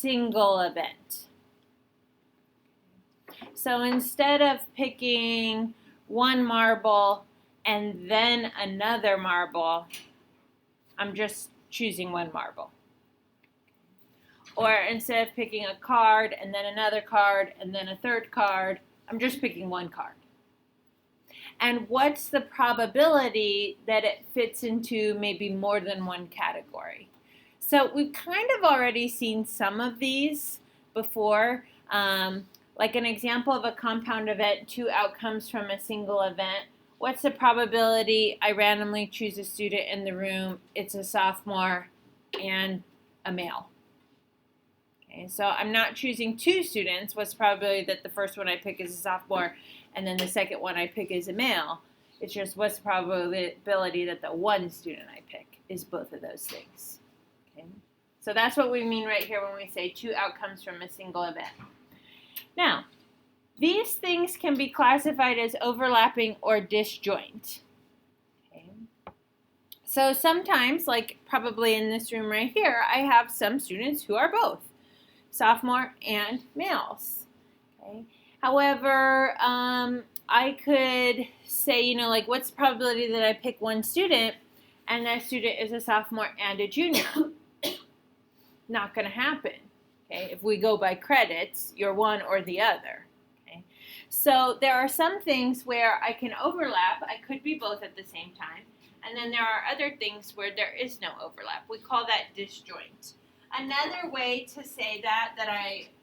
single event. So instead of picking one marble and then another marble, I'm just choosing one marble. Or instead of picking a card and then another card and then a third card, I'm just picking one card. And what's the probability that it fits into maybe more than one category? So we've kind of already seen some of these before. Like an example of a compound event, 2 outcomes from a single event. What's the probability I randomly choose a student in the room, it's a sophomore and a male? Okay, so I'm not choosing 2 students. What's the probability that the first one I pick is a sophomore and then the second one I pick is a male? It's just what's the probability that the one student I pick is both of those things. Okay, so that's what we mean right here when we say 2 outcomes from a single event. Now, these things can be classified as overlapping or disjoint. Okay. So sometimes, like probably in this room right here, I have some students who are both sophomore and males. Okay. However, I could say, like what's the probability that I pick one student and that student is a sophomore and a junior? Not going to happen. Okay, if we go by credits, you're one or the other. Okay, so there are some things where I can overlap. I could be both at the same time. And then there are other things where there is no overlap. We call that disjoint. Another way to say that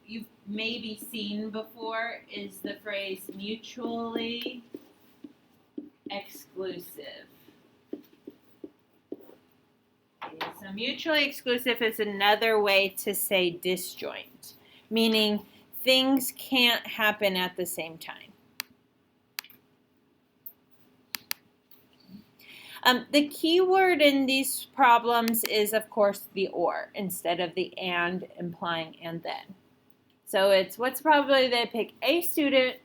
you've maybe seen before is the phrase mutually exclusive. So mutually exclusive is another way to say disjoint, meaning things can't happen at the same time. The key word in these problems is, of course, the or instead of the and, implying and then. So it's what's the probability that I pick a student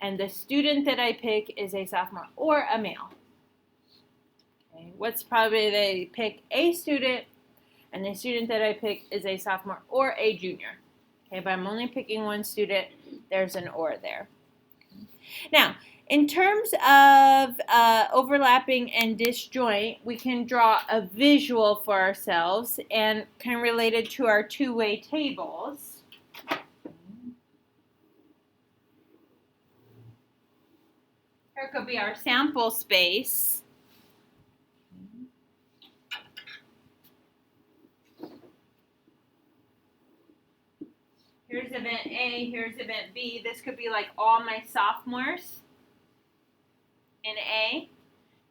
and the student that I pick is a sophomore or a male. Okay. What's the probability that I pick a student and the student that I pick is a sophomore or a junior? Okay, but I'm only picking one student, there's an or there. Now, in terms of overlapping and disjoint, we can draw a visual for ourselves and kind of related to our two-way tables. Here could be our sample space. Here's event A, here's event B. This could be like all my sophomores in A.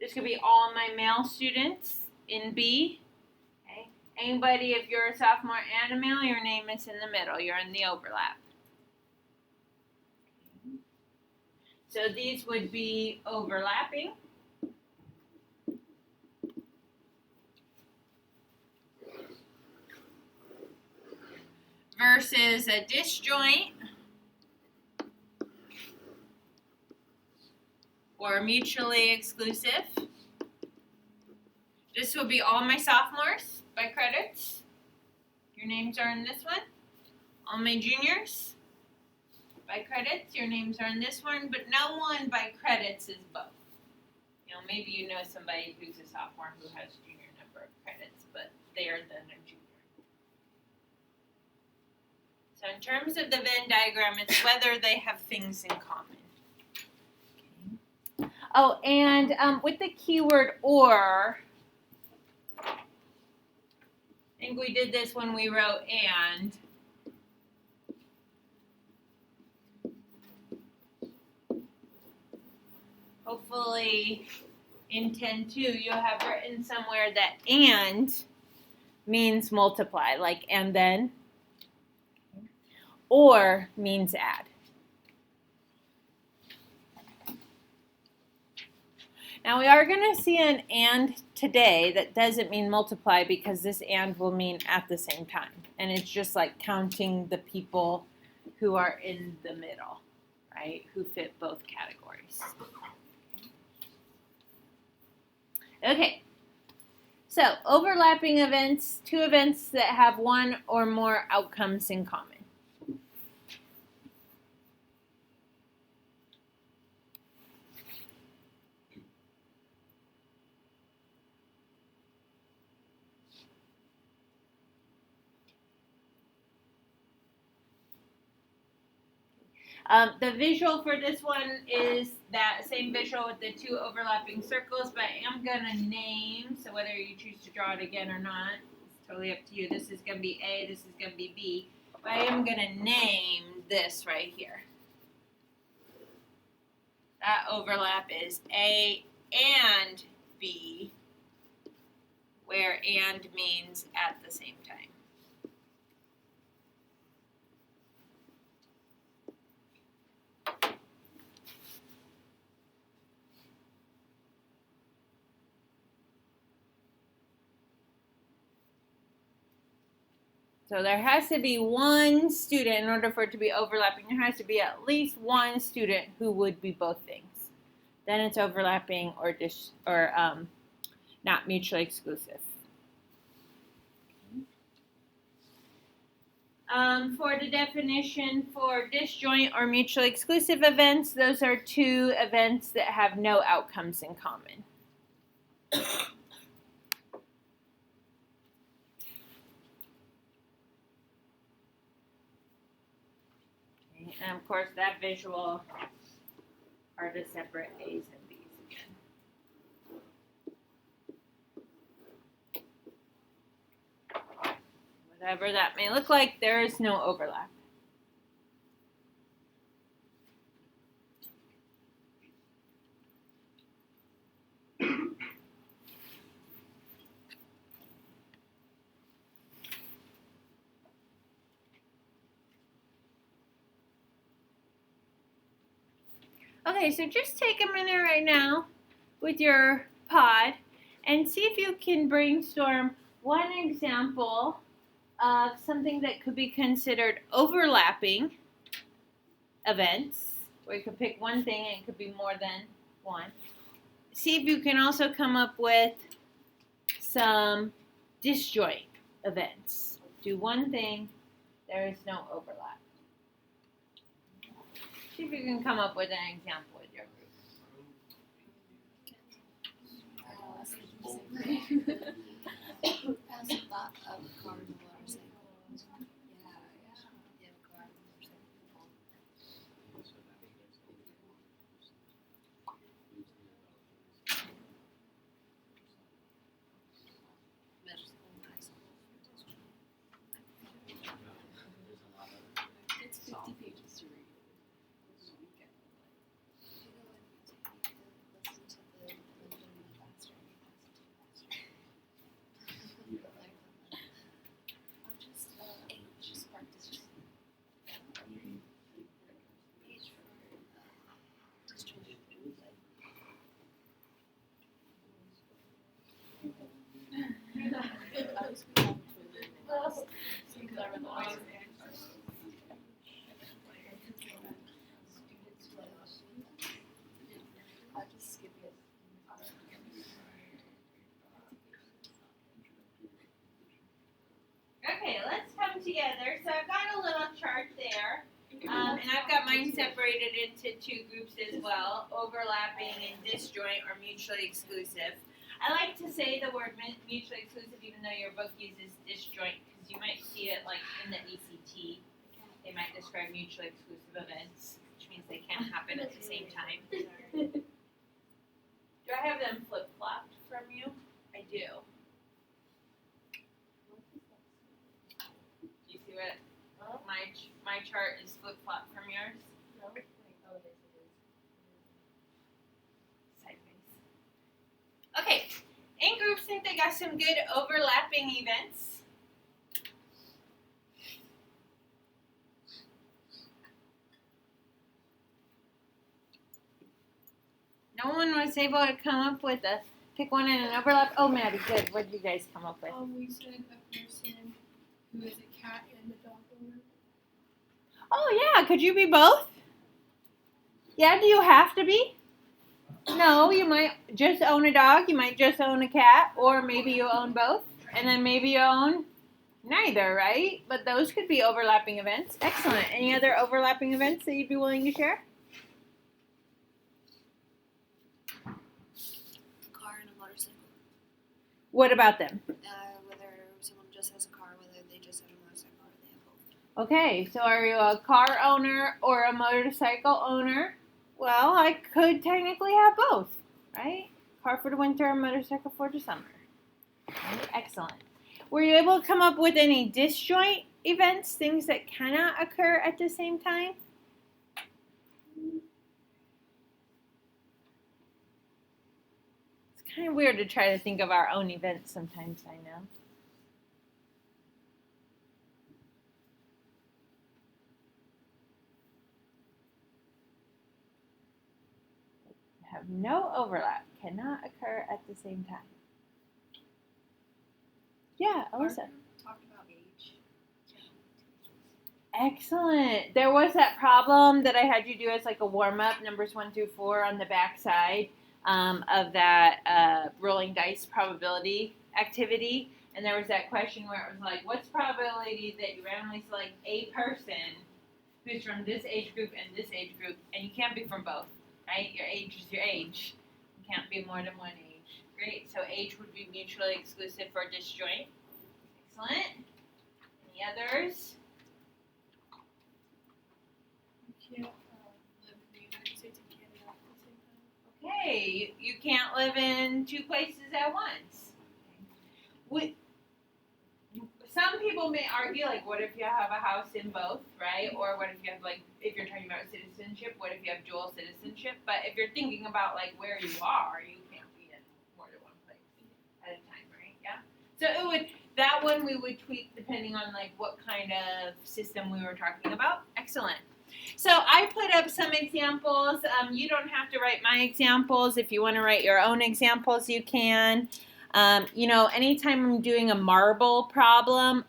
This could be all my male students in B. Okay. Anybody, if you're a sophomore and a male, your name is in the middle. You're in the overlap. So these would be overlapping. Versus a disjoint or mutually exclusive. This will be all my sophomores by credits. Your names are in this one. All my juniors by credits. Your names are in this one, but no one by credits is both. Maybe you know somebody who's a sophomore who has junior number of credits, but they are then a junior. So in terms of the Venn diagram, it's whether they have things in common. Okay. Oh, and with the keyword or, I think we did this when we wrote and. Hopefully in 10-2 you'll have written somewhere that and means multiply, like and then. Or means add. Now we are going to see an and today that doesn't mean multiply because this and will mean at the same time. And it's just like counting the people who are in the middle, right? Who fit both categories. Okay. So, overlapping events, two events that have one or more outcomes in common. The visual for this one is that same visual with the two overlapping circles, but I am going to name, so whether you choose to draw it again or not, it's totally up to you. This is going to be A, this is going to be B, but I am going to name this right here. That overlap is A and B, where and means at the same time. So there has to be one student, in order for it to be overlapping, there has to be at least one student who would be both things. Then it's overlapping or not mutually exclusive. For the definition for disjoint or mutually exclusive events, those are two events that have no outcomes in common. And of course, that visual are the separate A's and B's again. Whatever that may look like, there is no overlap. Okay, so just take a minute right now with your pod and see if you can brainstorm one example of something that could be considered overlapping events, where you could pick one thing and it could be more than one. See if you can also come up with some disjoint events. Do one thing, there is no overlap. See if you can come up with an example with your group. Pass a thought of car and motorcycle. Car and motorcycle. Middle school, high school. It's 50 pages to read. Okay, let's come together. So I've got a little chart there, and I've got mine separated into two groups as well, overlapping and disjoint or mutually exclusive. I like to say the word mutually exclusive even though your book uses disjoint, because you might see it like in the ACT. They might describe mutually exclusive events, which means they can't happen at the same time. Do I have them flip-flopped from you? I do. Do you see what my chart is flip-flopped from yours? No? Oh, yes, it is. Sideways. Okay, in groups, think they got some good overlapping events. No one was able to come up with a pick one and an overlap. Oh, Maddie, good. What did you guys come up with? We said a person who is a cat and a dog owner. Oh, yeah. Could you be both? Yeah, do you have to be? No, you might just own a dog, you might just own a cat, or maybe you own both, and then maybe you own neither, right? But those could be overlapping events. Excellent. Any other overlapping events that you'd be willing to share? A car and a motorcycle. What about them? Whether someone just has a car, whether they just have a motorcycle, or they have both. Okay, so are you a car owner or a motorcycle owner? Well, I could technically have both, right? Car for the winter and motorcycle for the summer. Okay, excellent. Were you able to come up with any disjoint events, things that cannot occur at the same time? It's kind of weird to try to think of our own events sometimes, I know. Have no overlap, cannot occur at the same time. Yeah, Alyssa. Talked about age. Excellent. There was that problem that I had you do as like a warm up, numbers 1 through 4 on the back side of that rolling dice probability activity. And there was that question where it was like, what's the probability that you randomly select a person who's from this age group and this age group, and you can't be from both, right? Your age is your age. You can't be more than one age. Great. So age would be mutually exclusive for disjoint. Excellent. Any others? You can't live in the United States and Canada at the same time. Okay, you can't live in two places at once. Some people may argue, like, what if you have a house in both, right? Or what if you have, like, if you're talking about citizenship, what if you have dual citizenship? But if you're thinking about, like, where you are, you can't be in more than one place at a time, right? Yeah? So that one we would tweak depending on, like, what kind of system we were talking about. Excellent. So I put up some examples. You don't have to write my examples. If you want to write your own examples, you can. Anytime I'm doing a marble problem,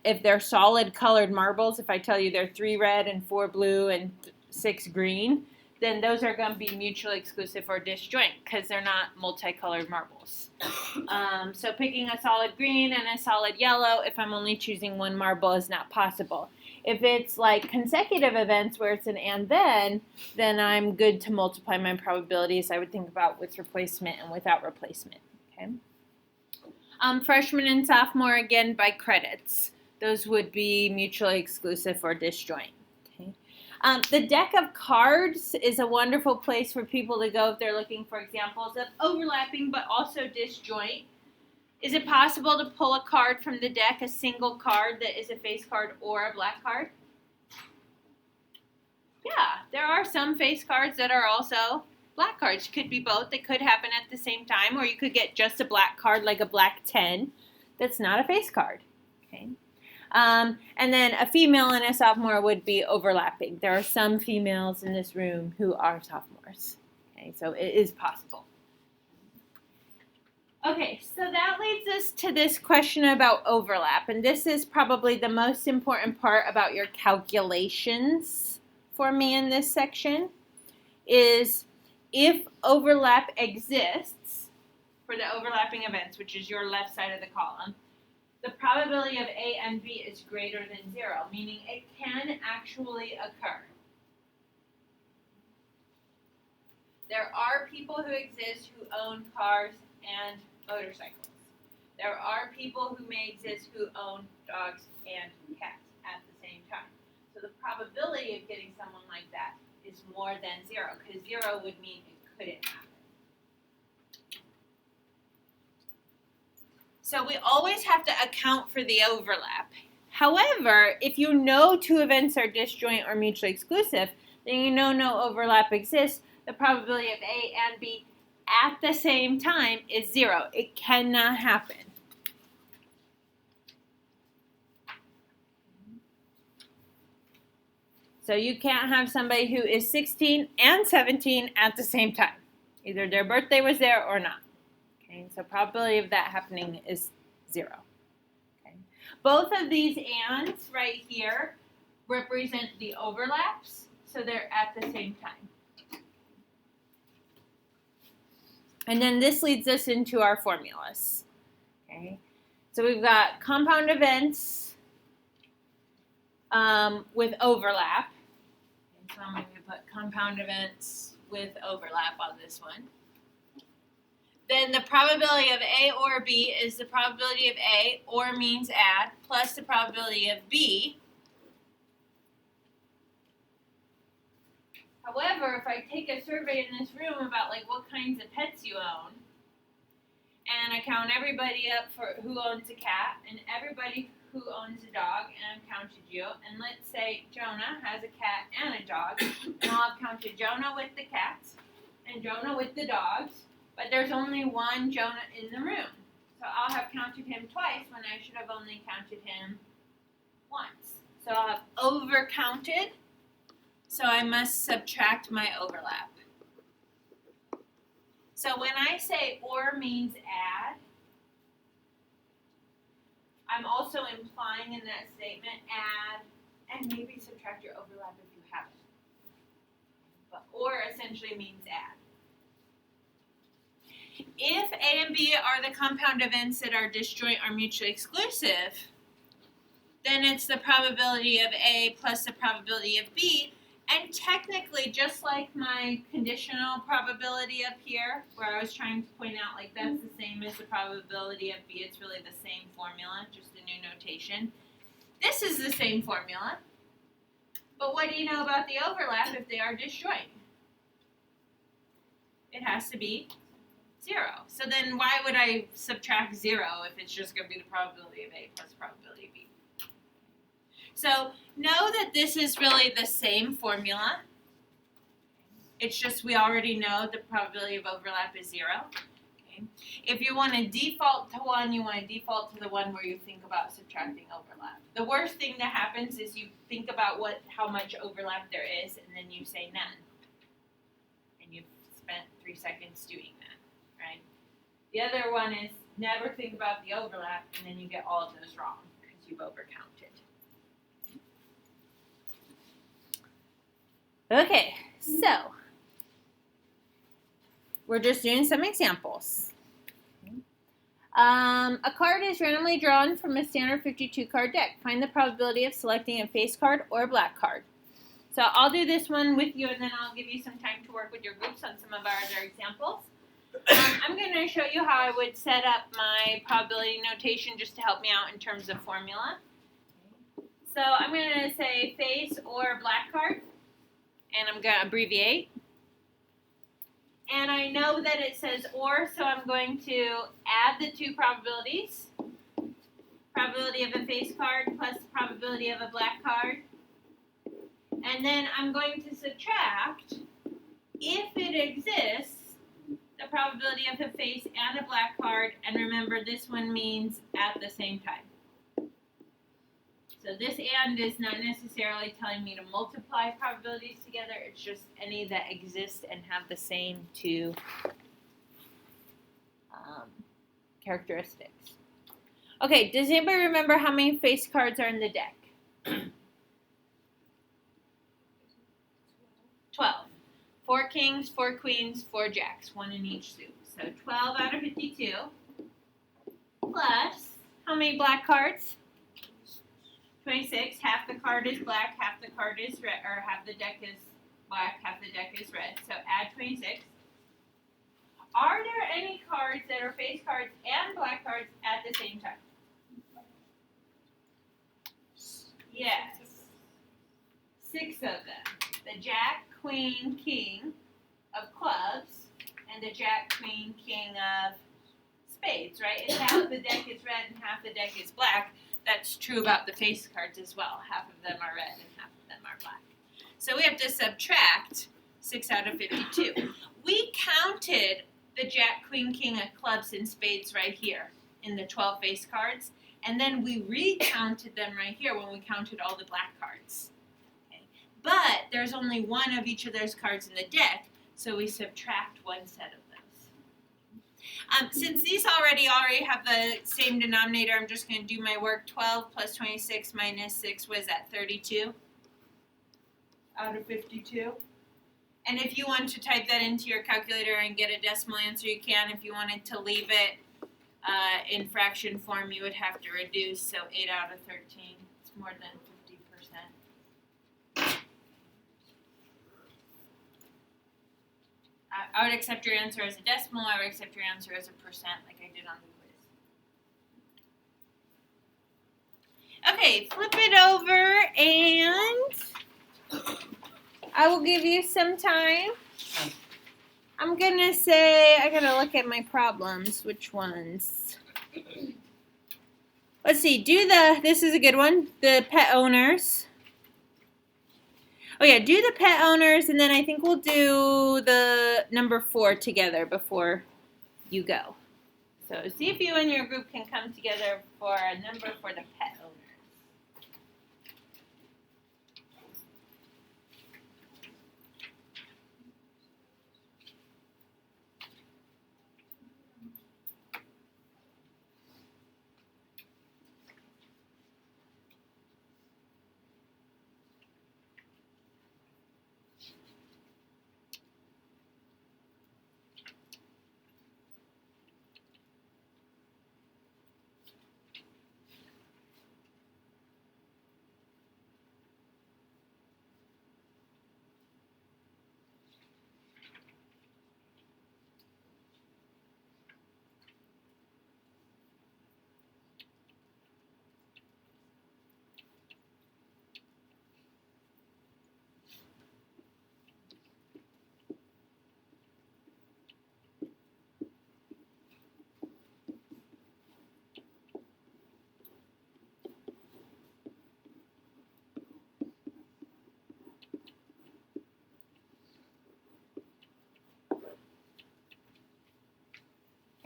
if they're solid colored marbles, if I tell you they're 3 red and 4 blue and 6 green, then those are going to be mutually exclusive or disjoint because they're not multicolored marbles. So picking a solid green and a solid yellow, if I'm only choosing one marble, is not possible. If it's like consecutive events where it's an and then I'm good to multiply my probabilities. I would think about with replacement and without replacement. Okay. Freshman and sophomore, again, by credits. Those would be mutually exclusive or disjoint. Okay. The deck of cards is a wonderful place for people to go if they're looking for examples of overlapping but also disjoint. Is it possible to pull a card from the deck, a single card that is a face card or a black card? Yeah, there are some face cards that are also black cards. Could be both. They could happen at the same time, or you could get just a black card like a black 10 that's not a face card. Okay. And then a female and a sophomore would be overlapping. There are some females in this room who are sophomores. Okay, so it is possible. Okay, so that leads us to this question about overlap, and this is probably the most important part about your calculations for me in this section, is if overlap exists for the overlapping events, which is your left side of the column, the probability of A and B is greater than 0, meaning it can actually occur. There are people who exist who own cars and motorcycles. There are people who may exist who own dogs and cats at the same time. So the probability of getting someone like that is more than 0, because 0 would mean it couldn't happen. So we always have to account for the overlap. However, if you know two events are disjoint or mutually exclusive, then you know no overlap exists. The probability of A and B at the same time is 0. It cannot happen. So you can't have somebody who is 16 and 17 at the same time. Either their birthday was there or not. Okay, so probability of that happening is 0. Okay. Both of these ands right here represent the overlaps, so they're at the same time. And then this leads us into our formulas. Okay, so we've got compound events with overlap. Okay, so I'm going to put compound events with overlap on this one. Then the probability of A or B is the probability of A, or means add, plus the probability of B. However, if I take a survey in this room about like what kinds of pets you own, and I count everybody up for who owns a cat and everybody who owns a dog, and I've counted you, and let's say Jonah has a cat and a dog, and I'll have counted Jonah with the cats and Jonah with the dogs, but there's only one Jonah in the room. So I'll have counted him twice when I should have only counted him once. So I'll have overcounted, so I must subtract my overlap. So when I say or means add, I'm also implying in that statement add and maybe subtract your overlap if you haven't. But or essentially means add. If A and B are the compound events that are disjoint or mutually exclusive, then it's the probability of A plus the probability of B. And technically, just like my conditional probability up here, where I was trying to point out like that's the same as the probability of B, it's really the same formula, just a new notation. This is the same formula. But what do you know about the overlap if they are disjoint? It has to be 0. So then why would I subtract 0 if it's just going to be the probability of A plus probability of B? So know that this is really the same formula. It's just we already know the probability of overlap is 0. Okay. If you want to default to 1, you want to default to the one where you think about subtracting overlap. The worst thing that happens is you think about how much overlap there is, and then you say none. And you've spent 3 seconds doing that, right? The other one is never think about the overlap, and then you get all of those wrong because you've overcounted. Okay, so we're just doing some examples. A card is randomly drawn from a standard 52 card deck. Find the probability of selecting a face card or a black card. So I'll do this one with you, and then I'll give you some time to work with your groups on some of our other examples. I'm going to show you how I would set up my probability notation just to help me out in terms of formula. So I'm going to say face or black card. And I'm going to abbreviate. And I know that it says or, so I'm going to add the two probabilities. Probability of a face card plus probability of a black card. And then I'm going to subtract, if it exists, the probability of a face and a black card. And remember, this one means at the same time. So this and is not necessarily telling me to multiply probabilities together. It's just any that exist and have the same two characteristics. Okay, does anybody remember how many face cards are in the deck? 12. 4 kings, 4 queens, 4 jacks, 1 in each suit. So 12 out of 52 plus how many black cards? 26. Half the card is black, half the card is red, or half the deck is black, half the deck is red. So add 26. Are there any cards that are face cards and black cards at the same time? Yes. 6 of them. The jack, queen, king of clubs, and the jack, queen, king of spades, right? If half the deck is red and half the deck is black, that's true about the face cards as well. Half of them are red and half of them are black. So we have to subtract 6 out of 52. We counted the jack, queen, king of clubs and spades right here in the 12 face cards. And then we recounted them right here when we counted all the black cards. Okay. But there's only one of each of those cards in the deck, so we subtract one set of those. Since these already have the same denominator, I'm just going to do my work. 12 plus 26 minus 6 was at 32 out of 52. And if you want to type that into your calculator and get a decimal answer, you can. If you wanted to leave it in fraction form, you would have to reduce. So 8 out of 13. It's more than 50%. I would accept your answer as a decimal. I would accept your answer as a percent, like I did on the quiz. Okay, flip it over and I will give you some time. I'm gonna say, I gotta look at my problems. Which ones? Let's see, this is a good one, the pet owners. Oh yeah, do the pet owners, and then I think we'll do the number 4 together before you go. So see if you and your group can come together for a number for the pet owners.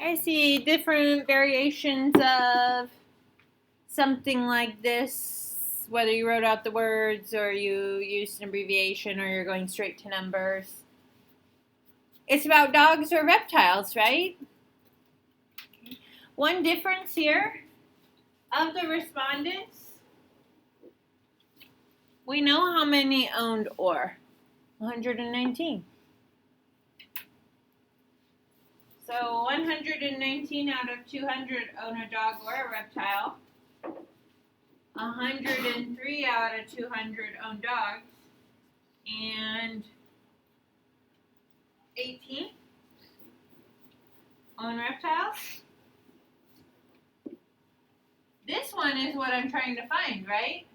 I see different variations of something like this, whether you wrote out the words or you used an abbreviation or you're going straight to numbers. It's about dogs or reptiles, right? One difference here, of the respondents, we know how many owned or. 119. So 119 out of 200 own a dog or a reptile. 103 out of 200 own dogs. And 18 own reptiles. This one is what I'm trying to find, right?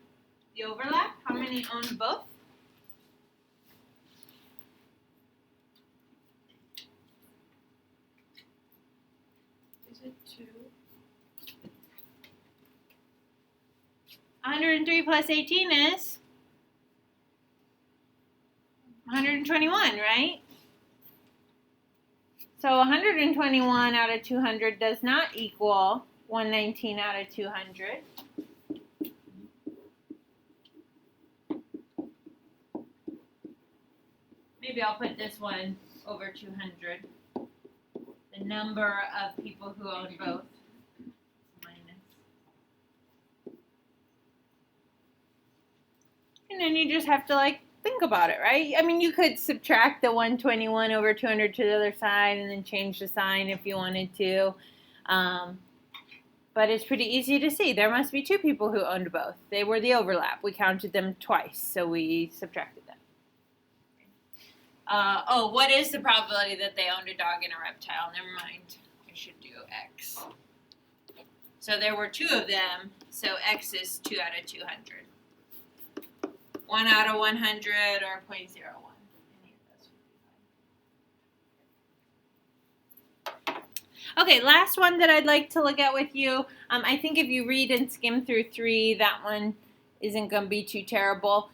The overlap. How many own both? Is it 2? 103 plus 18 is 121, right? So 121 out of 200 does not equal 119 out of 200. Maybe I'll put this one over 200. The number of people who own both. Minus. And then you just have to think about it, right? I mean, you could subtract the 121 over 200 to the other side and then change the sign if you wanted to. But it's pretty easy to see. There must be 2 people who owned both. They were the overlap. We counted them twice, so we subtracted them. What is the probability that they owned a dog and a reptile? Never mind. I should do X. So there were 2 of them, so X is 2 out of 200. 1 out of 100 or 0.01. Any of those would be fine. Okay, last one that I'd like to look at with you. I think if you read and skim through 3, that one isn't going to be too terrible.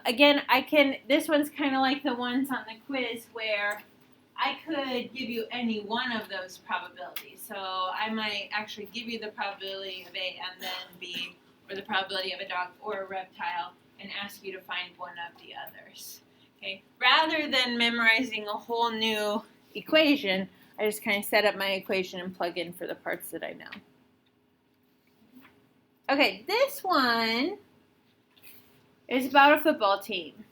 Again, this one's kind of like the ones on the quiz where I could give you any one of those probabilities. So I might actually give you the probability of A and then B, or the probability of a dog or a reptile, and ask you to find one of the others. Okay? Rather than memorizing a whole new equation, I just kind of set up my equation and plug in for the parts that I know. Okay, this one is about a football team.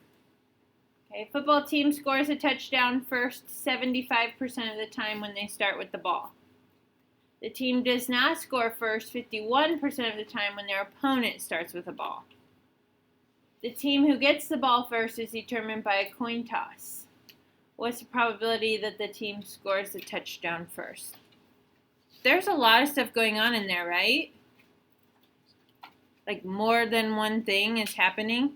Okay, football team scores a touchdown first 75% of the time when they start with the ball. The team does not score first 51% of the time when their opponent starts with the ball. The team who gets the ball first is determined by a coin toss. What's the probability that the team scores the touchdown first? There's a lot of stuff going on in there, right? Like more than one thing is happening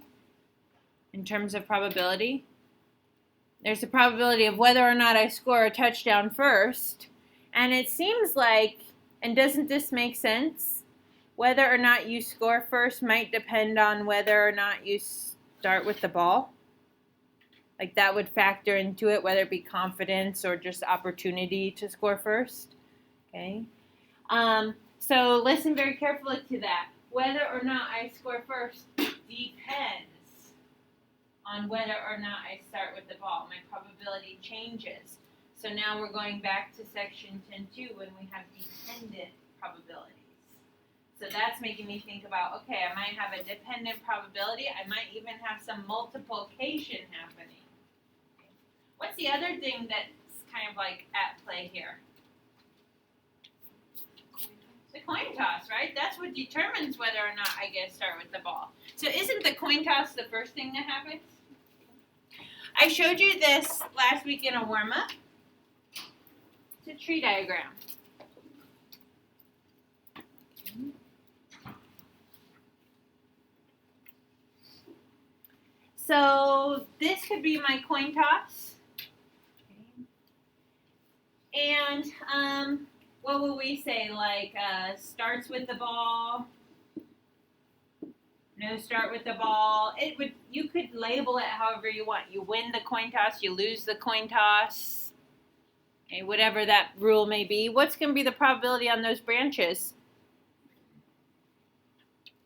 in terms of probability. There's a probability of whether or not I score a touchdown first. And it seems like, and doesn't this make sense? Whether or not you score first might depend on whether or not you start with the ball. Like that would factor into it, whether it be confidence or just opportunity to score first. Okay. So listen very carefully to that. Whether or not I score first depends on whether or not I start with the ball. My probability changes. So now we're going back to section 10.2 when we have dependent probabilities. So that's making me think about, okay, I might have a dependent probability. I might even have some multiplication happening. Okay. What's the other thing that's kind of like at play here? The coin toss, right? That's what determines whether or not I get to start with the ball. So isn't the coin toss the first thing that happens? I showed you this last week in a warm-up. It's a tree diagram. So this could be my coin toss. And what would we say? Like starts with the ball. No start with the ball. You could label it however you want. You win the coin toss, you lose the coin toss. Okay, whatever that rule may be. What's going to be the probability on those branches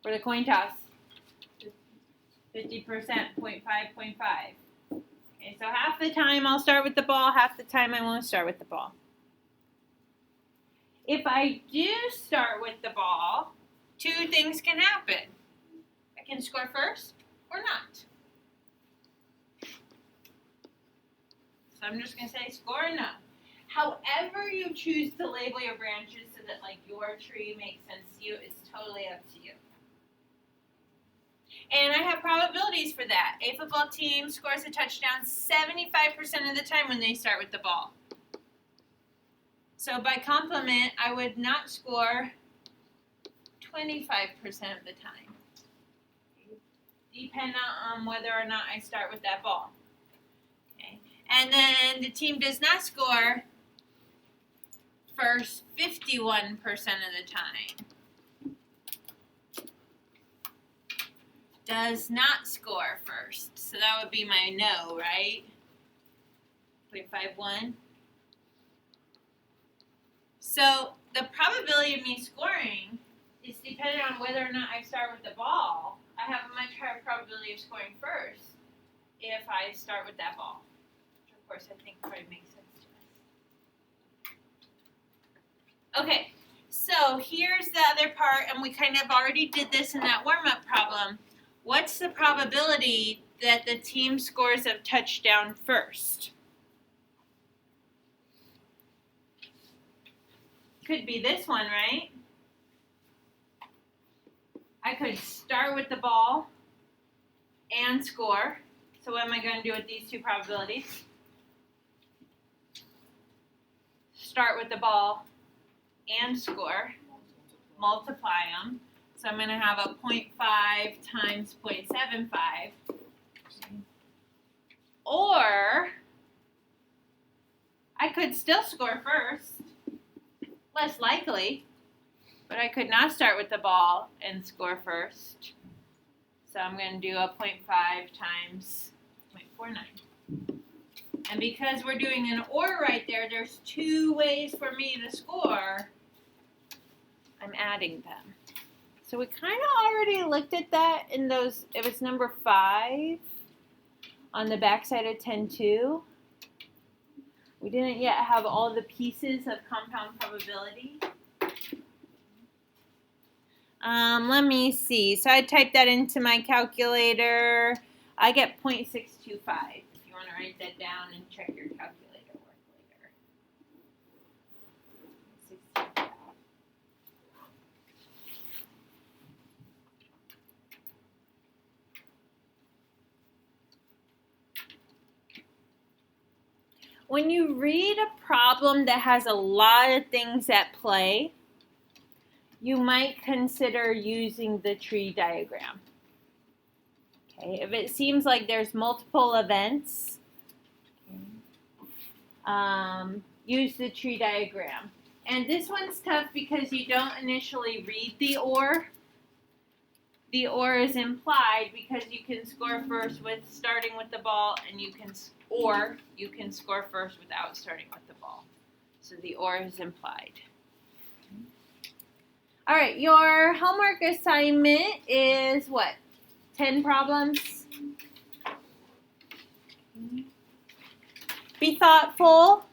for the coin toss? 50%, 0.5, 0.5. Okay, so half the time I'll start with the ball, half the time I won't start with the ball. If I do start with the ball, two things can happen. I can score first or not. So I'm just going to say score or no. However you choose to label your branches so that like your tree makes sense to you, it's totally up to you. And I have probabilities for that. A football team scores a touchdown 75% of the time when they start with the ball. So by complement, I would not score 25% of the time, depending on whether or not I start with that ball. Okay. And then the team does not score first 51% of the time. Does not score first. So that would be my no, right? 0.51. So the probability of me scoring is dependent on whether or not I start with the ball. I have a much higher probability of scoring first if I start with that ball. Which of course I think probably makes sense to us. Okay, so here's the other part, and we kind of already did this in that warm-up problem. What's the probability that the team scores a touchdown first? Could be this one, right? I could start with the ball and score. So what am I going to do with these two probabilities? Start with the ball and score. Multiply them. So I'm going to have a 0.5 times 0.75. Or I could still score first. Less likely. But I could not start with the ball and score first. So I'm going to do a 0.5 times 0.49. And because we're doing an or right there, there's two ways for me to score. I'm adding them. So we kind of already looked at that in those, it was number 5 on the backside of 10.2. We didn't yet have all the pieces of compound probability. Let me see. So I typed that into my calculator. I get 0.625 if you write that down and check your calculator work later. 16. When you read a problem that has a lot of things at play, you might consider using the tree diagram. Okay, if it seems like there's multiple events, use the tree diagram. And this one's tough because you don't initially read the or. The or is implied because you can score first with starting with the ball, and you can score first without starting with the ball. So the or is implied. All right, your homework assignment is what? 10 problems? Be thoughtful.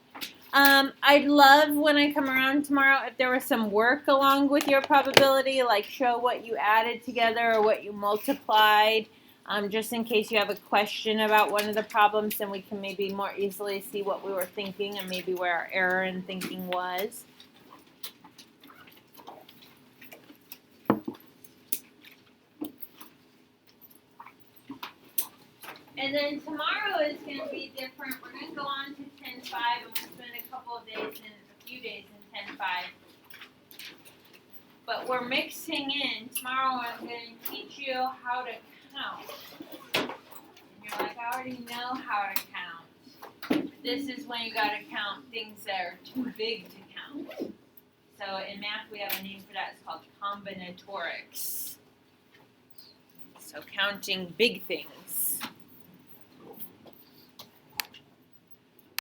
I'd love when I come around tomorrow if there was some work along with your probability, like show what you added together or what you multiplied, just in case you have a question about one of the problems, then we can maybe more easily see what we were thinking and maybe where our error in thinking was. And then tomorrow is going to be different. We're going to go on to 10-5 and we'll spend a few days in 10-5. But we're mixing in. Tomorrow I'm going to teach you how to count. And you're like, I already know how to count. This is when you got to count things that are too big to count. So in math we have a name for that. It's called combinatorics. So counting big things.